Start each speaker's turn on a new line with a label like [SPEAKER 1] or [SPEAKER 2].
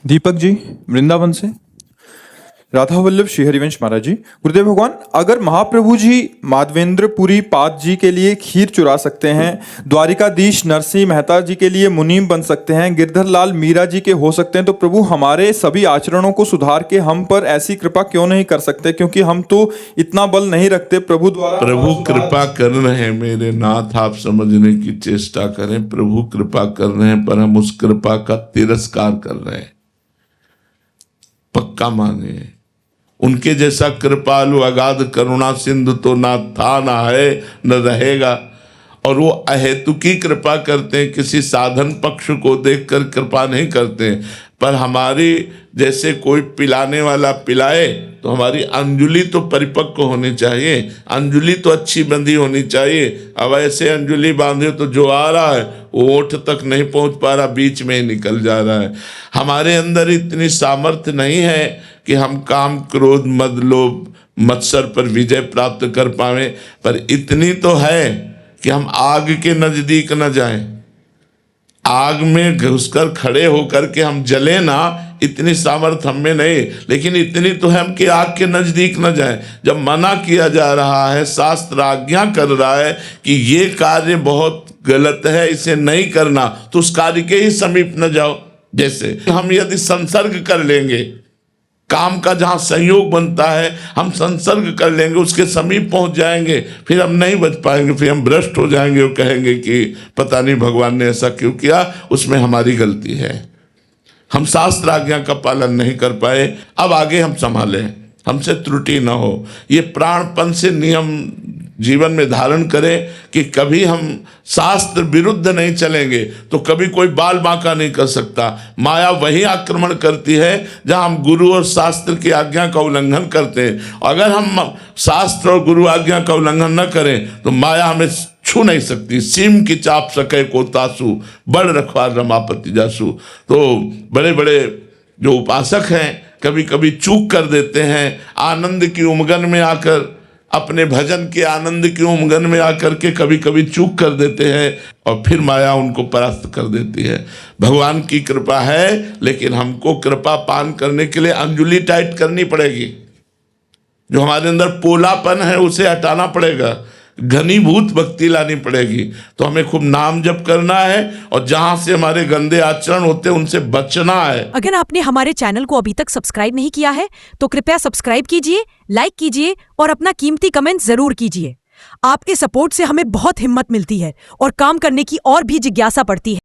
[SPEAKER 1] दीपक जी वृंदावन से। राधा वल्लभ श्री हरिवंश महाराज जी। गुरुदेव भगवान, अगर महाप्रभु जी माधवेंद्रपुरी पाद जी के लिए खीर चुरा सकते हैं, द्वारिकाधीश नरसिंह मेहता जी के लिए मुनीम बन सकते हैं, गिरधर लाल मीरा जी के हो सकते हैं, तो प्रभु हमारे सभी आचरणों को सुधार के हम पर ऐसी कृपा क्यों नहीं कर सकते? क्योंकि हम तो इतना बल नहीं रखते प्रभु द्वारा।
[SPEAKER 2] प्रभु कृपा कर रहे हैं मेरे नाथ, आप समझने की चेष्टा करें। प्रभु कृपा कर रहे हैं पर हम उस कृपा का तिरस्कार कर रहे हैं, पक्का माने। उनके जैसा कृपालु अगाध करुणा सिंधु तो ना था, ना है, न रहेगा। और वो अहेतुकी कृपा करते हैं, किसी साधन पक्ष को देखकर कृपा नहीं करते। पर हमारी जैसे कोई पिलाने वाला पिलाए तो हमारी अंजुलि तो परिपक्व होनी चाहिए, अंजुलि तो अच्छी बंधी होनी चाहिए। अब ऐसे अंजुलि बांधे तो जो आ रहा है वो ओठ तक नहीं पहुंच पा रहा, बीच में ही निकल जा रहा है। हमारे अंदर इतनी सामर्थ्य नहीं है कि हम काम क्रोध मद लोभ मत्सर पर विजय प्राप्त कर पावे, पर इतनी तो है कि हम आग के नजदीक न जाएं। आग में घुसकर खड़े होकर के हम जले ना, इतनी सामर्थ्य हम में नहीं, लेकिन इतनी तो है हम कि आग के नजदीक न जाएं। जब मना किया जा रहा है, शास्त्र आज्ञा कर रहा है कि ये कार्य बहुत गलत है, इसे नहीं करना, तो उस कार्य के ही समीप न जाओ। जैसे हम यदि संसर्ग कर लेंगे, काम का जहां संयोग बनता है हम संसर्ग कर लेंगे, उसके समीप पहुंच जाएंगे, फिर हम नहीं बच पाएंगे, फिर हम भ्रष्ट हो जाएंगे और कहेंगे कि पता नहीं भगवान ने ऐसा क्यों किया, उसमें हमारी गलती है। हम शास्त्र आज्ञा का पालन नहीं कर पाए, अब आगे हम संभालें, हमसे त्रुटि न हो। ये प्राणपन से नियम जीवन में धारण करें कि कभी हम शास्त्र विरुद्ध नहीं चलेंगे तो कभी कोई बाल बांका नहीं कर सकता। माया वही आक्रमण करती है जहां हम गुरु और शास्त्र की आज्ञा का उल्लंघन करते हैं। अगर हम शास्त्र और गुरु आज्ञा का उल्लंघन न करें तो माया हमें छू नहीं सकती। सीम की चाप सके को तासु, बड़ रखवार रमापति जासु। तो बड़े बड़े जो उपासक हैं कभी कभी चूक कर देते हैं, आनंद की उमगन में आकर, अपने भजन के आनंद की उमगन में आकर के कभी कभी चूक कर देते हैं और फिर माया उनको परास्त कर देती है। भगवान की कृपा है, लेकिन हमको कृपा पान करने के लिए अंजुलि टाइट करनी पड़ेगी। जो हमारे अंदर पोलापन है उसे हटाना पड़ेगा, घनीभूत भक्ति लानी पड़ेगी। तो हमें खूब नाम जप करना है और जहां से हमारे गंदे आचरण होते हैं उनसे बचना है।
[SPEAKER 3] अगर आपने हमारे चैनल को अभी तक सब्सक्राइब नहीं किया है तो कृपया सब्सक्राइब कीजिए, लाइक कीजिए और अपना कीमती कमेंट जरूर कीजिए। आपके सपोर्ट से हमें बहुत हिम्मत मिलती है और काम करने की और भी जिज्ञासा बढ़ती है।